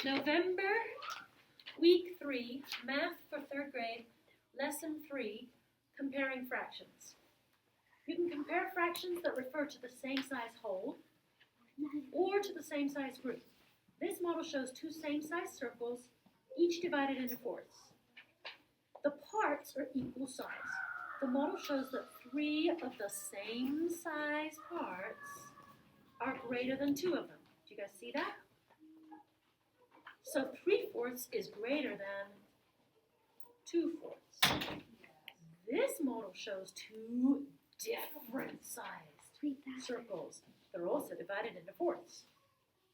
November, week 3, math for 3rd grade, lesson 3, comparing fractions. You can compare fractions that refer to the same size whole or to the same size group. This model shows two same size circles, each divided into fourths. The parts are equal size. The model shows that 3 of the same size parts are greater than 2 of them. Do you guys see that? So 3/4 is greater than 2/4. This model shows two different sized circles. They're also divided into fourths.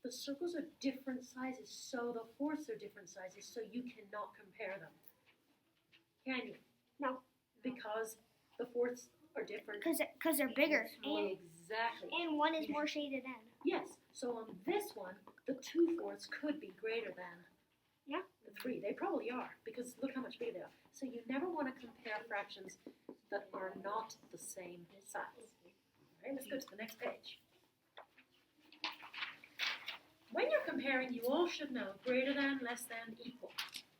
The circles are different sizes, so the fourths are different sizes, so you cannot compare them. Can you? No. Because the fourths are different. Because they're bigger. Exactly. And one is more shaded in. Yes. So on this one, the 2/4 could be greater than the 3. They probably are, because look how much bigger they are. So you never want to compare fractions that are not the same size. All right, let's go to the next page. When you're comparing, you all should know greater than, less than, equal.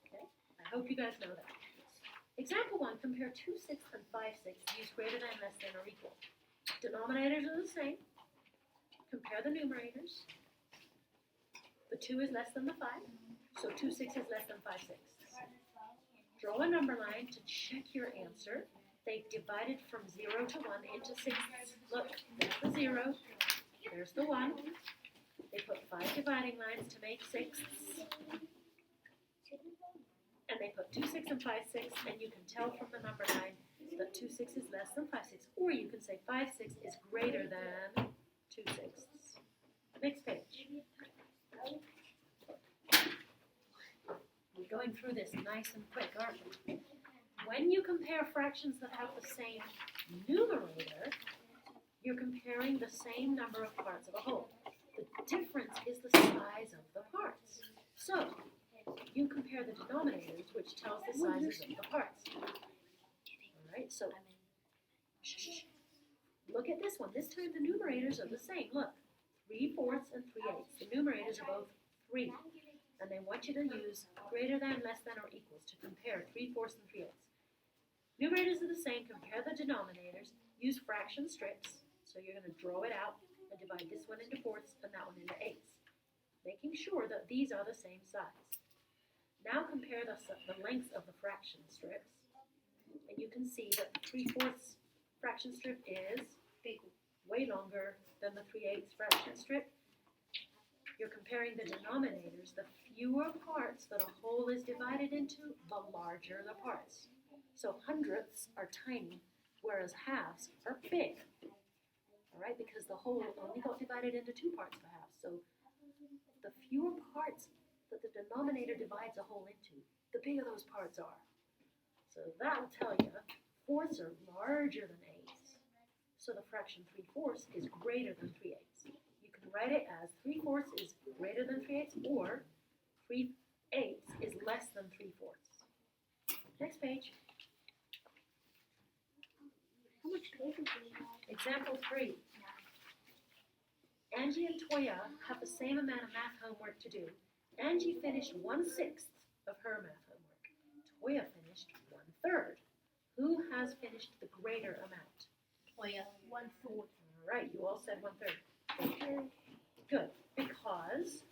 Okay? I hope you guys know that. Example 1, compare 2/6 and 5/6. Use greater than, less than, or equal. Denominators are the same. Compare the numerators. The 2 is less than the 5, so 2/6 is less than 5/6. Draw a number line to check your answer. They've divided from 0 to 1 into sixths. Look, there's the 0, there's the 1. They put 5 dividing lines to make sixths. And they put 2/6 and 5/6, and you can tell from the number line that 2/6 is less than 5/6, or you can say 5/6 is greater than 2/6. Next page. We're going through this nice and quick, aren't we? When you compare fractions that have the same numerator, you're comparing the same number of parts of a whole. The difference is the size of the parts. So, you compare the denominators, which tells the sizes of the parts. Alright, so, look at this one. This time the numerators are the same. Look, 3/4 and 3/8. The numerators are both 3. And they want you to use greater than, less than, or equals to compare 3/4 and 3/8. Numerators are the same. Compare the denominators. Use fraction strips. So you're going to draw it out and divide this one into fourths and that one into eighths, making sure that these are the same size. Now compare the lengths of the fraction strips, and you can see that the 3/4 fraction strip is way longer than the 3/8 fraction strip. You're comparing the denominators. The fewer parts that a whole is divided into, the larger the parts. So hundredths are tiny, whereas halves are big. All right, because the whole only got divided into 2 parts of a half. So the fewer parts that the denominator divides a whole into, the bigger those parts are. So that'll tell you fourths are larger than eighths. So the fraction 3/4 is greater than 3/8. You can write it as 3/4 is greater than 3/8, or 3/8 is less than 3/4. Next page. How much paper do we have? Example 3. Angie and Toya have the same amount of math homework to do. Angie finished 1/6 of her math homework. Toya finished 1/3. Who has finished the greater amount? Toya. 1/4. All right, you all said 1/3. Good, because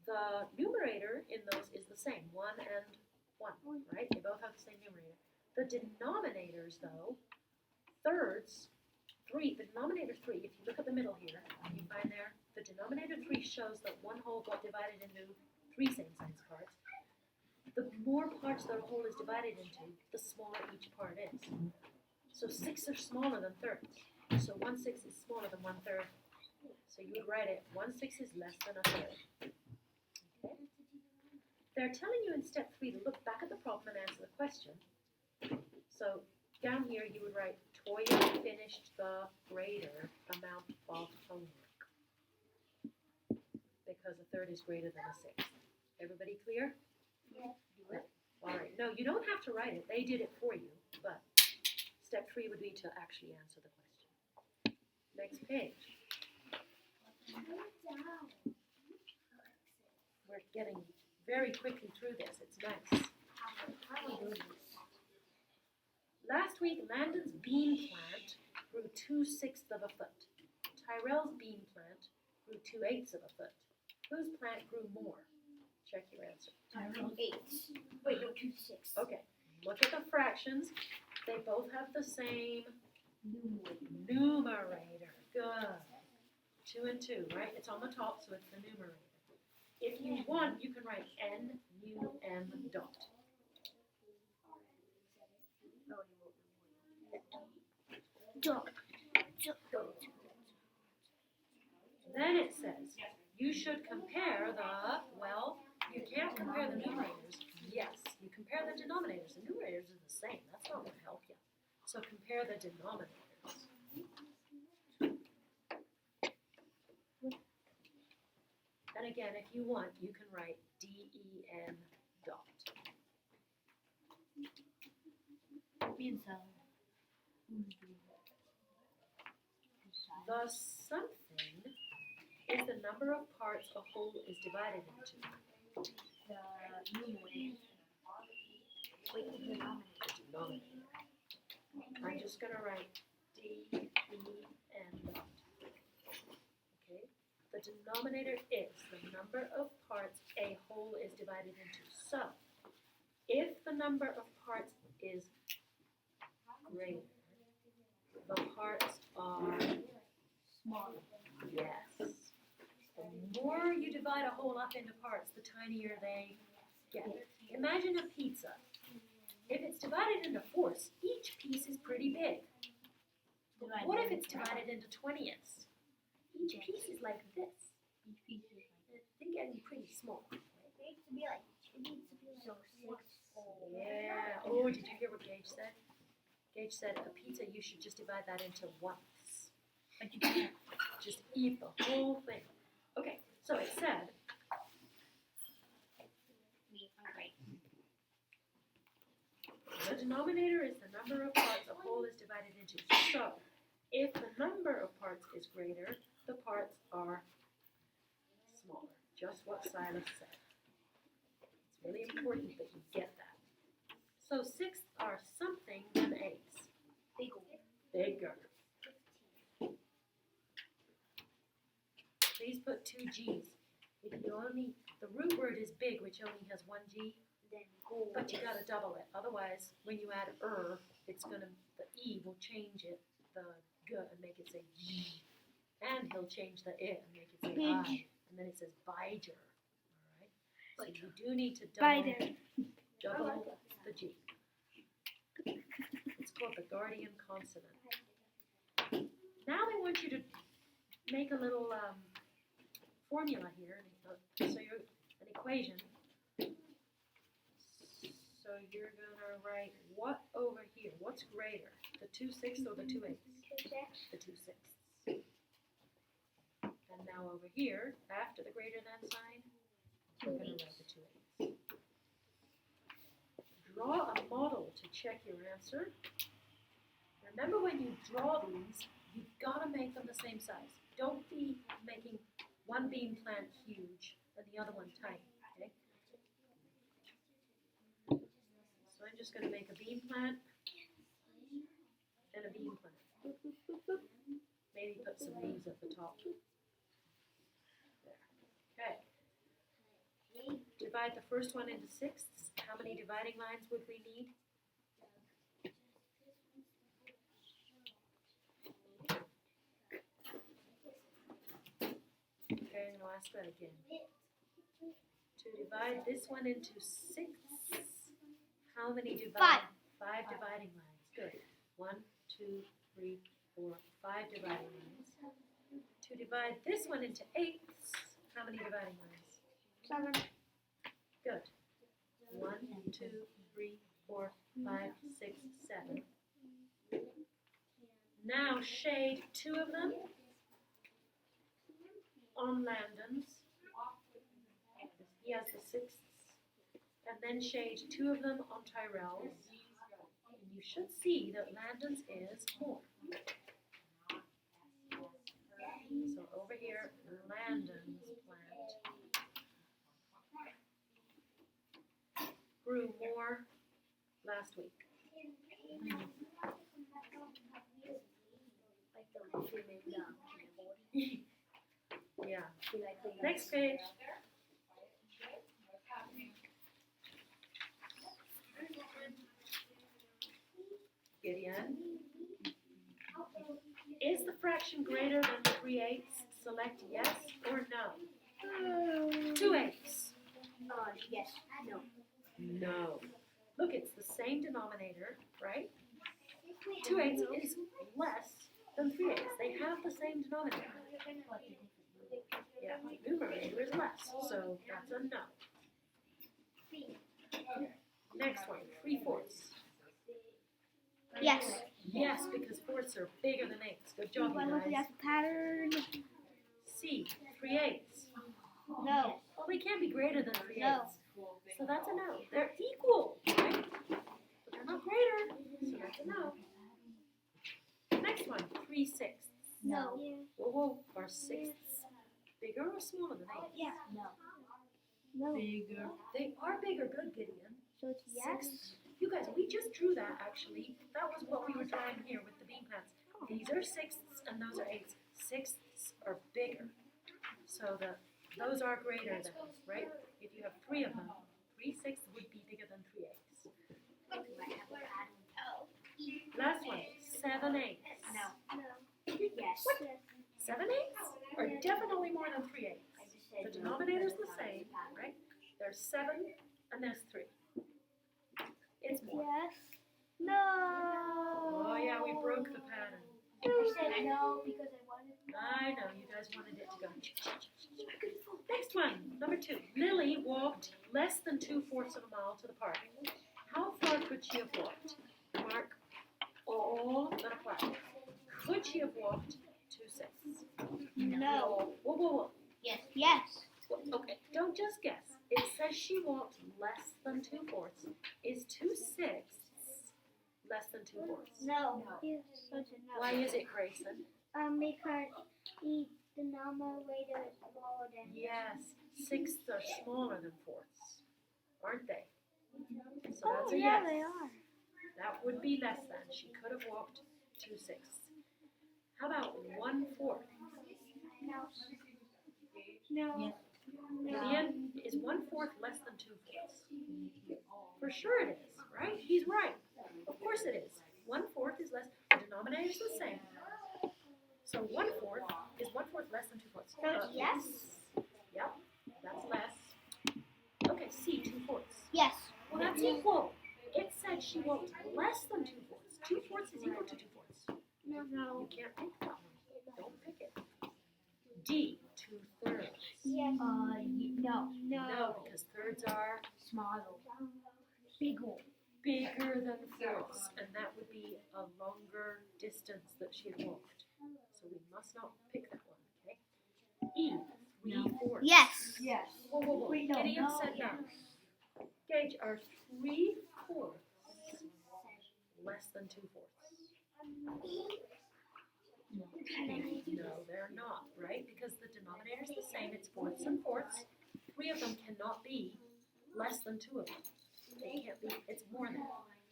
the numerator in those is the same, 1 and 1, right? They both have the same numerator. The denominators, though, thirds, 3, the denominator 3, if you look at the middle here, you find there, the denominator 3 shows that one whole got divided into 3 same-size parts. The more parts that a whole is divided into, the smaller each part is. So 6 are smaller than thirds. So 1/6 is smaller than 1/3. So you would write it, 1/6 is less than 1/3. Okay? They're telling you in step 3 to look back at the problem and answer the question. So down here you would write, Toya finished the greater amount of homework, because 1/3 is greater than 1/6. Everybody clear? Yes. Do it. All right. No, you don't have to write it. They did it for you. But step 3 would be to actually answer the question. Next page. we're getting very quickly through this. It's nice. Last week, Landon's bean plant grew 2/6 of a foot. Tyrell's bean plant grew 2/8 of a foot. Whose plant grew more? Check your answer. 8. Wait, no, 2 6. Okay, look at the fractions. They both have the same numerator. Good. 2 and 2, right? It's on the top, so it's the numerator. If you want, you can write NUM dot. Then it says, you should compare the, well, you can't compare the numerators. Yes, you compare the denominators. The numerators are the same. That's not going to help you. So compare the denominators. And again, if you want, you can write DEN dot. The something is the number of parts a whole is divided into. The numerator. Wait, the denominator. The denominator. I'm just going to write DEN dot. Okay? The denominator is the number of parts a whole is divided into. So, if the number of parts is greater, the parts are Smaller. yes. The more you divide a whole up into parts, the tinier they get. Imagine a pizza. If it's divided into fourths, each piece is pretty big. But what if it's divided into 20ths? Each piece is like this. They're getting pretty small. It needs to be like, so 6. Yeah. Oh, did you hear what Gage said? Gage said a pizza you should just divide that into once. But you can't. Just eat the whole thing. Okay, so it said the denominator is the number of parts a whole is divided into. So, if the number of parts is greater, the parts are smaller. Just what Silas said. It's really important that you get that. So, sixths are something than eighths. Bigger. Please put 2 G's. If you only, the root word is big, which only has 1 G. But you gotta double it. Otherwise, when you add it's gonna, the E will change it, the G, and make it say G. And he'll change the I and make it say I. And then it says Biger. Alright? So you do need to double the G. It's called the guardian consonant. Now they want you to make a little formula here. So you're an equation. So you're gonna write what over here? What's greater, the 2/6 or the 2/8? The 2/6. And now over here, after the greater than sign, we're gonna write the 2/8. Draw a model to check your answer. Remember, when you draw these, you've got to make them the same size. Don't be making one bean plant huge and the other one tiny. Okay? So I'm just going to make a bean plant and a bean plant. Maybe put some leaves at the top. There. Okay. Divide the first one into sixths. How many dividing lines would we need? Okay, I'm going to ask that again. To divide this one into sixths, how many five dividing lines. Good. 1, 2, 3, 4, 5 dividing lines. To divide this one into eighths, how many dividing lines? 7. Good. 1, 2, 3, 4, 5, 6, 7. Now shade 2 of them on Landon's. He has the sixths. And then shade 2 of them on Tyrell's. And you should see that Landon's is more. So over here, Landon's plant through more last week. Like the female keyboard. Yeah. Be like the Next page. Gideon. Is the fraction greater than 3/8? Select yes or no. 2/8. Yes. No. No. Look, it's the same denominator, right? 2/8 is less than 3/8. They have the same denominator. Yeah, the numerator is less, so that's a no. Next one, 3/4. Yes. Yes, because fourths are bigger than eighths. Good job, you Looking guys. at the pattern. C, 3/8. No. Well, they can't be greater than 3/8. No. So that's a no. They're equal, right? But they're not greater, so that's a no. Next one, 3/6. No. Whoa, whoa, are sixths bigger or smaller than eighths? Yeah. No. Bigger. They are bigger. Good, Gideon. So it's yes. Sixths. You guys, we just drew that actually. That was what we were drawing here with the bean pads. These are sixths and those are eighths. Sixths are bigger. So those are greater than, right? If you have 3 of them, 3/6 would be bigger than 3/8. Last one, 7/8. No. Yes. What? 7/8 are definitely more than 3/8. The denominator's the same, right? There's 7 and there's 3. It's more. Yes. No. Oh yeah, we broke the pattern. I said no because I wanted. I know, you guys wanted it to go. Next one, number 2. Lily walked less than 2/4 of a mile to the park. How far could she have walked? Mark all that apply. Could she have walked 2/6? No. Whoa, whoa, whoa. Yes. Yes. Okay, don't just guess. It says she walked less than 2/4. Is 2/6 less than 2/4? No. Yes. So it's a no. Why is it, Grayson? Because the denominator is smaller than. Yes, sixths are smaller than fourths, aren't they? So Oh that's a yeah, yes. they are. That would be less than. She could have walked 2/6. How about 1/4? No. No. Gideon, is 1/4 less than 2/4? For sure it is, right? He's right. Of course it is. 1/4 is less. The denominator is the same. So 1/4 is 1/4 less than 2/4. So it's yes. Yep, that's less. Okay, C, 2/4. Yes. Well, that's equal. It said she walked less than 2/4. 2/4 is equal to 2/4. No. You can't pick that one. Don't pick it. D, 2/3. Yes. No. No, because thirds are Smaller. Bigger. bigger than fourths, and that would be a longer distance that she had walked. So we must not pick that one, okay? E, 3/4. Yes. Yes. Whoa, whoa, whoa. Wait, no, Gideon no. said no. Gage, are 3/4 less than 2/4? No, they're not, right? Because the denominator is the same. It's fourths and fourths. 3 of them cannot be less than 2 of them. They can't be. It's more than.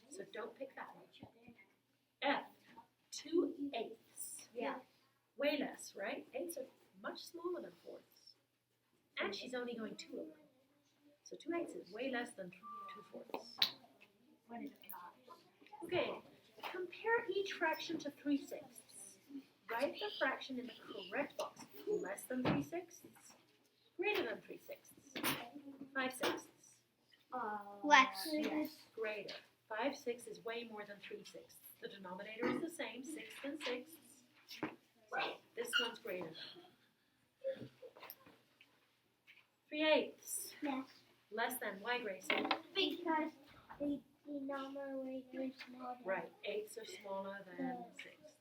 So don't pick that one. F, 2/8. Yeah. Way less, right? Eighths are much smaller than fourths. And she's only going 2 of them. So 2/8 is way less than 2/4. Okay, compare each fraction to 3/6. Write the fraction in the correct box. Less than 3/6, greater than 3/6, 5/6. Less. Yes. Greater. 5/6 is way more than 3/6. The denominator is the same, 6th and 6ths. So this one's greater. 3/8. Yes. Less than. Why, Grayson? Because the denominator is smaller. Right. 8ths are smaller than 6ths.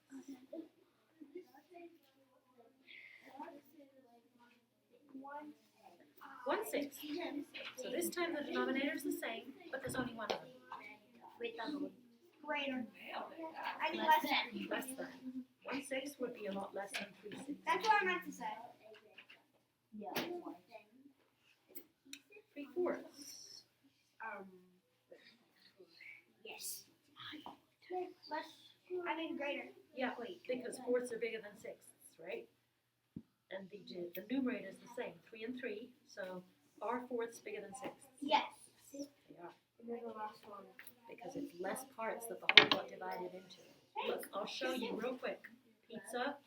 1/6. So this time the denominator is the same, but there's only one of them. Greater. I mean Less less than. Less than. 1/6 would be a lot less than 3/6. That's what I meant to say. Yeah. 3/4. Yes. Less. I mean greater. Yeah, because fourths are bigger than sixths, right? And the numerator is the same, 3 and 3. So are fourths bigger than sixths? Yes. They are, And then the last one. because it's less parts that the whole got divided into. Look, I'll show you real quick. Pizza,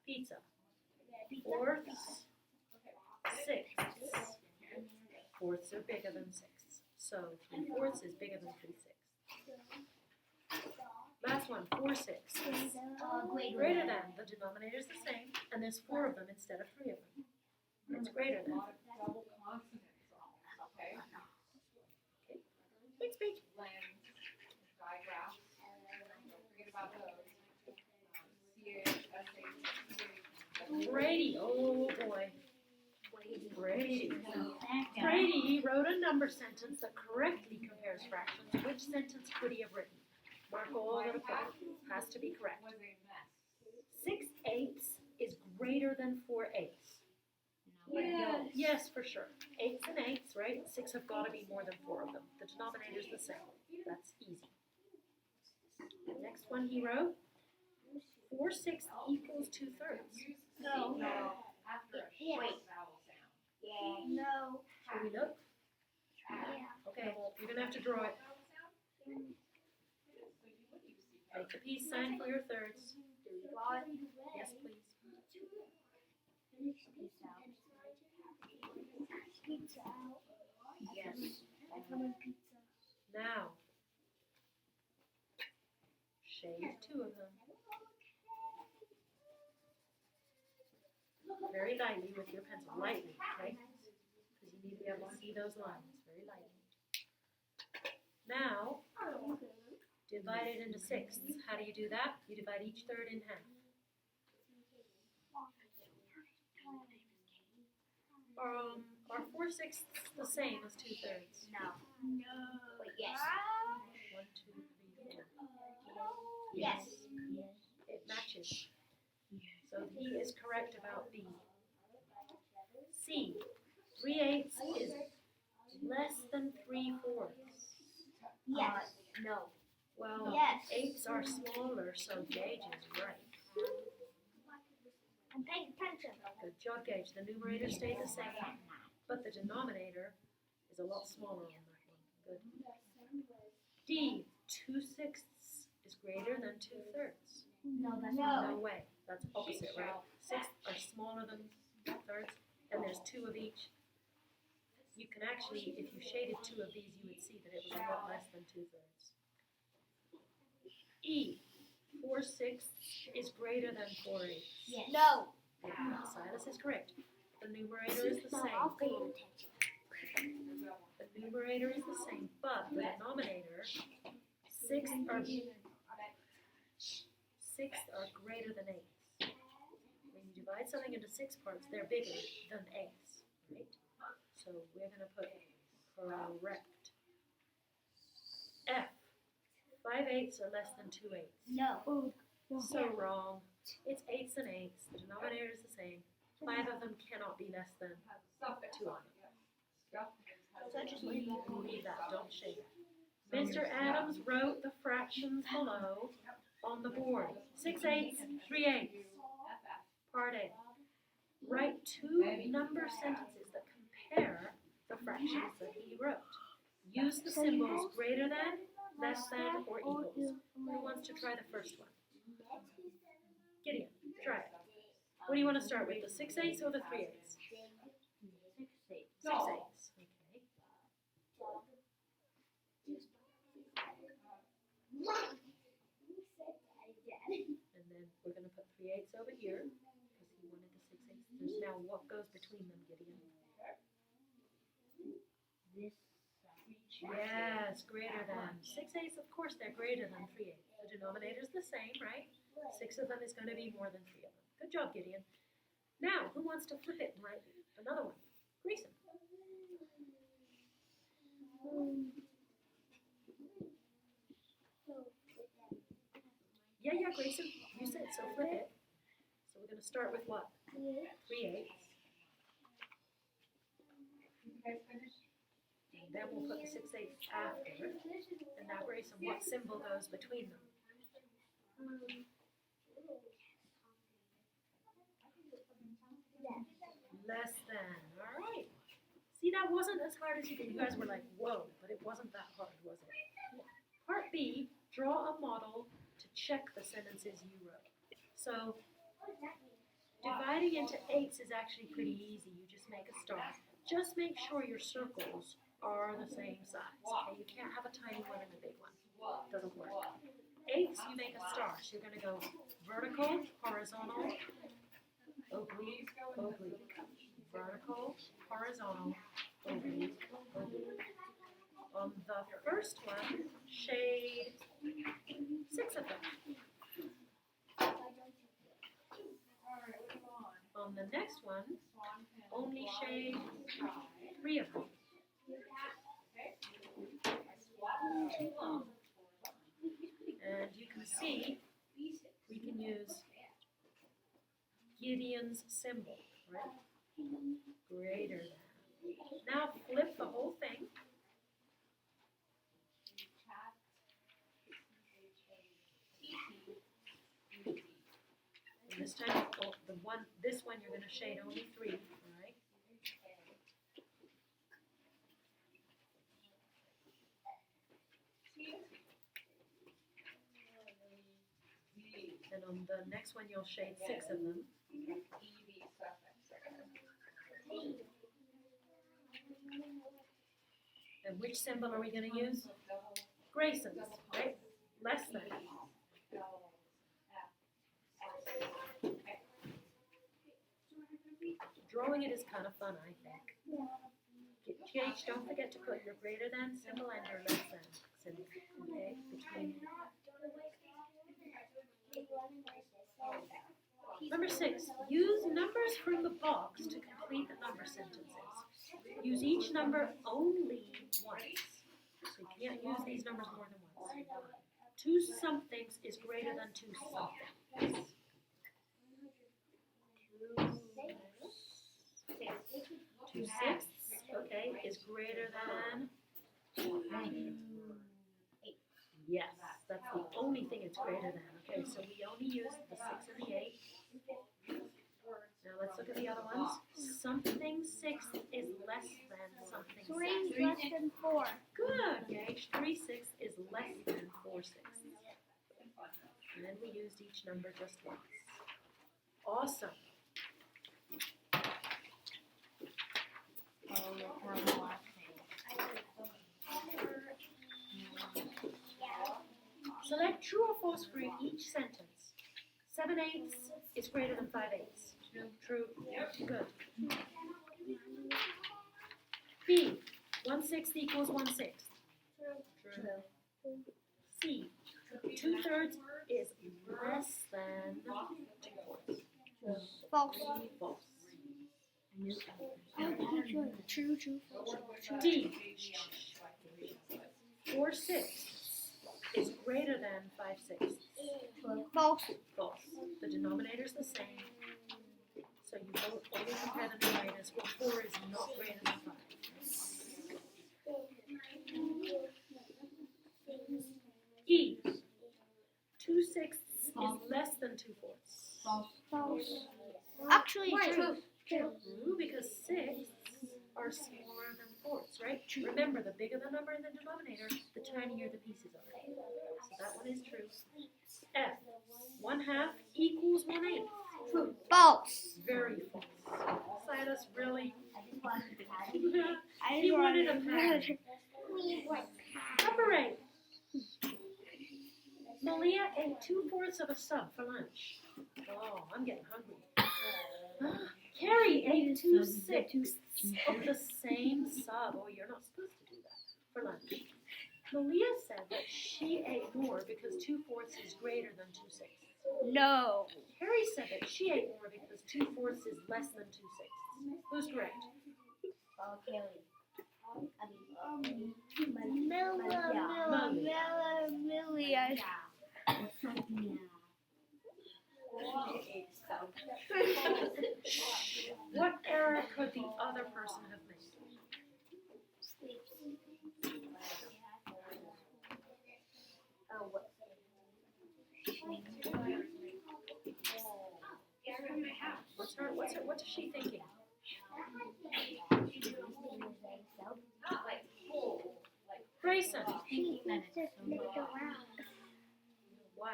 pizza. Fourths, sixths. Fourths are bigger than sixths. So 3/4 is bigger than 3/6. Last one, 4/6. Greater than. The denominator is the same, and there's 4 of them instead of 3 of them. It's greater than. Double consonants, okay? Next page. Lens, digraphs, don't forget about those. CH, Brady, oh boy. Brady. Brady wrote a number sentence that correctly compares fractions. Which sentence could he have written? Mark all that apart. Has to be correct. was a mess. 6/8 is greater than 4/8. Yes. Yes, for sure. 8s and 8s, right? 6 have got to be more than 4 of them. The denominator's the same. That's easy. The next one he wrote, 4/6 equals 2/3. No. After a Yeah. short vowel sound. Yeah. No. Should we look? Yeah. Okay, you're going to have to draw it. Make the peace sign for your thirds. Yes, please. Pizza out. Yes. I want pizza. Now, shade 2 of them. Very lightly with your pencil. Lightly, okay? Because you need to be able to see those lines. Very lightly. Now, divide it into sixths. How do you do that? You divide each third in half. Are 4/6 the same as 2/3? No. Wait, yes. 1, 2, 3, 4. Yes. It matches. So he is correct about B. C. 3/8 is less than 3/4. Yes. No. Well, Yes. 8s are smaller, so Gage is right. I'm paying attention. Good job, Gage. The numerator stayed the same, but the denominator is a lot smaller on that one. Good. D. 2/6 is greater than 2/3. No, that's No way. That's opposite, right? 6 are smaller than 2/3, and there's 2 of each. You can actually, if you shaded 2 of these, you would see that it was a lot less than 2/3. E. 4/6 is greater than 4/8. Yes. No. Yeah, Silas is correct. The numerator is the I'll pay same. attention. The numerator is the same, but the denominator, 6 are greater than 8s. When you divide something into 6 parts, they're bigger than 8s, right? So we're going to put correct. F. 5/8 are less than 2/8. No. So wrong. It's 8s and 8s. The denominator is the same. 5 of them cannot be less than Suffix. 2 of them. So just leave it. Leave that, don't shade it. Mr. Adams wrote the fractions below on the board. 6/8, 3/8. Part A. Write 2 number sentences that compare the fractions that he wrote. Use the symbols greater than, less than, or equals. Who wants to try the first one? Gideon, try it. What do you want to start with, the 6/8 or the 3/8? 6/8. Okay. And then we're going to put 3/8 over here because he wanted the 6/8. There's now what goes between them, Gideon? Yes, greater than. 6/8, of course, they're greater than 3/8. The denominator's the same, right? 6 of them is going to be more than 3 of them. Good job, Gideon. Now, who wants to flip it and write another one? Grayson. Yeah, Grayson. You said so. Flip it. So we're going to start with what? 3/8. You guys finished? Then we'll put the 6/8 after. And now Grayson, what symbol goes between them? Less than. All right. See, that wasn't as hard as you think. You guys were like, whoa, but it wasn't that hard, was it? Part B, draw a model to check the sentences you wrote. So, dividing into 8s is actually pretty easy. You just make a star. Just make sure your circles are the same size. Okay, you can't have a tiny one and a big one. Doesn't work. 8s, you make a star. So you're going to go vertical, horizontal, oblique, oblique. Vertical, horizontal, oblique, oblique. On the first one, shade 6 of them. On the next one, only shade 3 of them. And you can see we can use Gideon's symbol, right? Greater than. Now flip the whole thing. And this time, this one you're going to shade only 3, right? And on the next one, you'll shade 6 of them. And which symbol are we going to use? Grayson's, right? Less than. Drawing it is kind of fun, I think. GH, don't forget to put your greater than symbol and your less than symbol, okay? Between. Number 6, use numbers from the box to complete the number sentences. Use each number only once. So you can't use these numbers more than once. 2 somethings is greater than 2 somethings. 2 sixths, okay, is greater than 2 8. Yes, that's the only thing it's greater than. Okay, so we only use the 6 and the 8. Now let's look at the other ones. Something sixth is less than something 3 sixth. less than 4. Good, Gage. 3 sixths is less than 4 sixths. And then we used each number just once. Awesome. Select true or false for each sentence. 7/8 is greater than 5/8. True. Good. B. 1/6 equals 1/6. True. C. 2/3 is less than 2/4. False. False. True, true. D. 4/6 is greater than 5/6. False. False. The denominator's the same. So you both only compare the numerators. Well, 4 is not greater than 5. E. 2/6 is less than 2/4. False. Actually, true. True, because 6 are smaller than 4s, right? Remember, the bigger the number in the denominator, the tinier the pieces are. So that one is true. F. 1/2 equals 1/8. True. False. Very false. Silas really. I He wanted a pattern. Number 8. Malia ate 2/4 of a sub for lunch. Oh, I'm getting hungry. Carrie ate 2/6 of the same sub. Oh, you're not supposed to do that for lunch. Malia said that she ate more because 2/4 is greater than 2/6. No. Carrie said that she ate more because 2/4 is less than 2/6. Who's correct? What error could the other person have made? What is she thinking? Not like full, like Grayson, She thinks it's flipped around. why?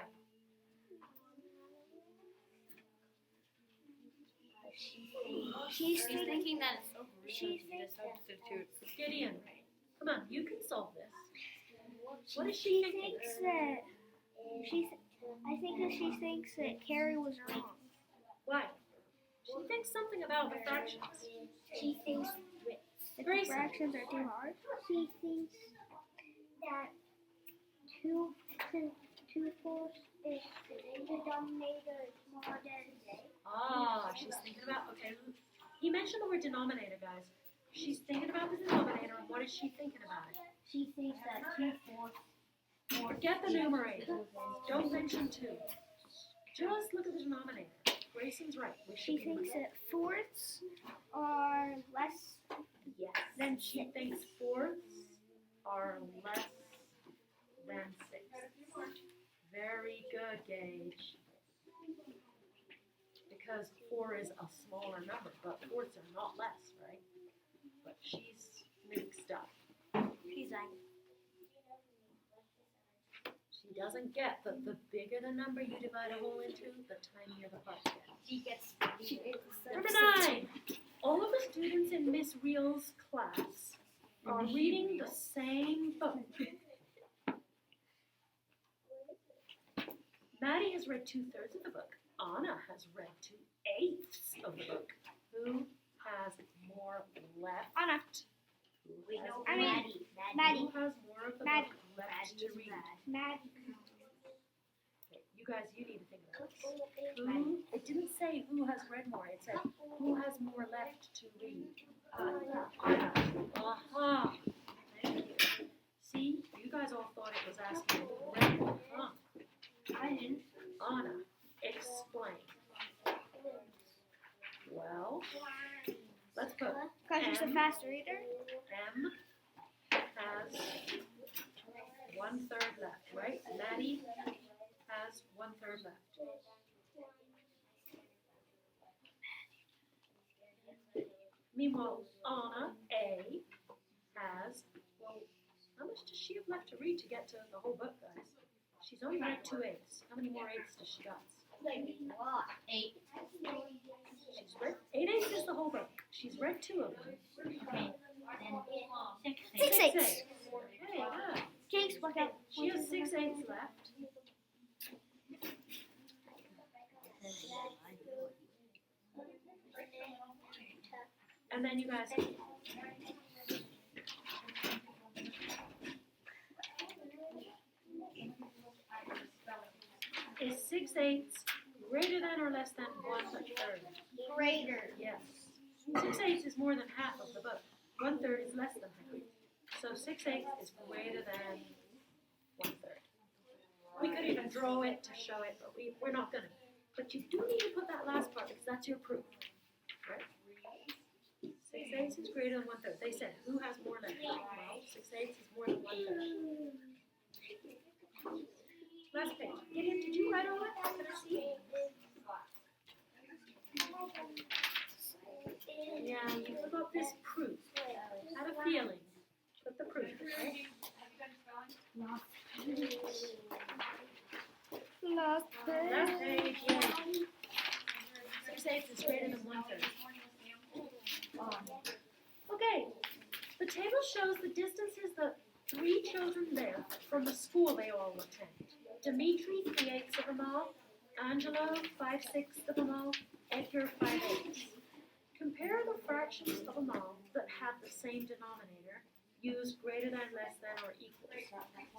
She's thinking thinking that it's so She gruesome to thinks substitute. Gideon, come on, you can solve this. What is she thinking? thinks that I think that she thinks that Carrie was wrong. Why? She thinks something about the fractions. She thinks that the Grayson. fractions are too hard. She thinks that two fourths is the denominator is smaller than Ah, she's thinking about, okay, he mentioned the word denominator, guys. She's thinking about the denominator, and what is she thinking about it? She thinks that 2/4 Forget the numerator. Don't mention 2. Just look at the denominator. Grayson's right. We should She be thinks right. that fourths are less Yes. than She 6. thinks fourths are less than 6. Very good, Gage. Because 4 is a smaller number, but fourths are not less, right? But she's mixed up. She's like, She doesn't get that the bigger the number you divide a whole into, the tinier the part gets. She gets Number 9. All of the students in Miss Reel's class are reading the same book. Maddie has read 2/3 of the book. Anna has read 2/8 of the book. Who has more left? Anna. Who has I mean, more- Maddie. Who has more of the Maddie. book left to read? Maddie. Okay, you guys, you need to think about this. Who? It didn't say who has read more. It said who has more left to read. Anna. Aha. Thank you. See, you guys all thought it was asking who read more, huh? I didn't. Anna, explain. Well, let's put Because she's a fast reader. M has 1/3 left, right? Maddie has 1/3 left. Meanwhile, Anna, A, has, well, how much does she have left to read to get to the whole book, guys? She's only read 2/8. How many more 8s does she got? 8. She's read 8/8 is the whole book. She's read 2 of them. Okay. Then 6. 6/8. Okay, yeah. Jake's work out. She has 6/8 left. And then you guys, is 6/8 greater than or less than 1/3? Greater. Yes. 6/8 is more than half of the book. 1/3 is less than half. So 6/8 is greater than 1/3. We could even draw it to show it, but we're not gonna. But you do need to put that last part because that's your proof, right? 6/8 is greater than 1/3. They said who has more left? Well, 6/8 is more than 1/3. Last page. Gideon, did you write all that? Can I see? Yeah, you forgot this proof. I had a feeling. Put the proof, right? Last Last page, yeah. 6/8 is greater than 1/3. Okay, the table shows the distances that 3 children live from the school they all attend. Dimitri, 3/8 of a mile. Angelo, 5/6 of a mile. Edgar, 5/8. Compare the fractions of a mile that have the same denominator. Use greater than, less than, or equals.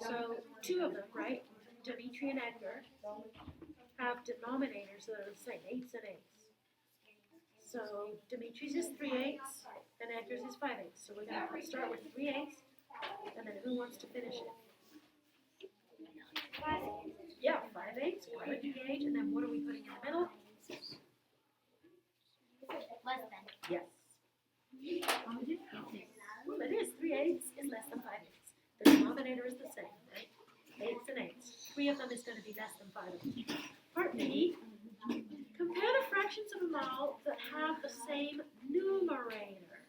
So 2 of them, right? Dimitri and Edgar have denominators that are the same, 8s and 8s. So Dimitri's is 3/8 and Edgar's is 5/8. So we're going to start with 3/8 and then who wants to finish it? Yeah, 5/8, good, Gage, and then what are we putting in the middle? Less than. Yes. Well, it is. 3/8 is less than 5/8. The denominator is the same, right? 8s and 8s. 3 of them is going to be less than 5 of them. Part B. Compare the fractions fractions of them all that have the same numerator?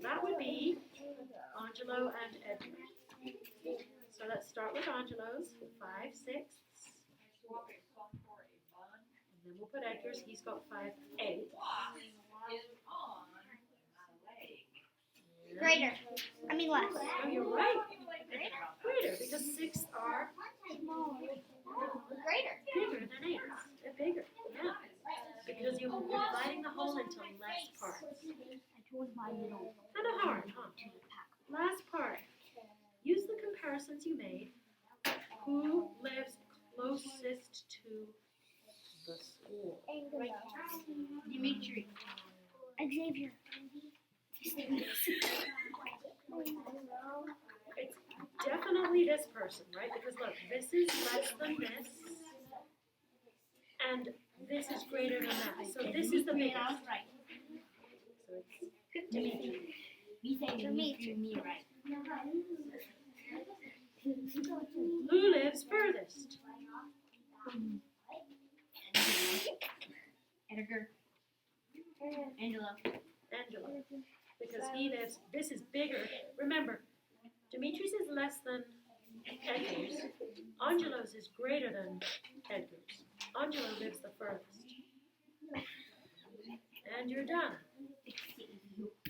That would be Angelo and Edgar. So let's start with Angelo's, 5/6. And then we'll put Edgar's, he's got 5/8. Greater. I mean less. Oh, you're right. Greater, because 6 are Greater. bigger than 8. They're bigger, yeah. Because you're dividing the whole into less parts. Kind of hard, huh? Last part. Use the comparisons you made. Who lives closest to the school? Dimitri. Xavier. It's definitely this person, right? Because look, this is less than this, and this is greater than that. So this is the biggest. I was right. So it's Dimitri. We say Dimitri, me right. Who lives furthest? Edgar. Angelo. Angelo. Because he lives, this is bigger. Remember, Dimitri's is less than Edgar's. Angelo's is greater than Edgar's. Angelo lives the furthest. And you're done.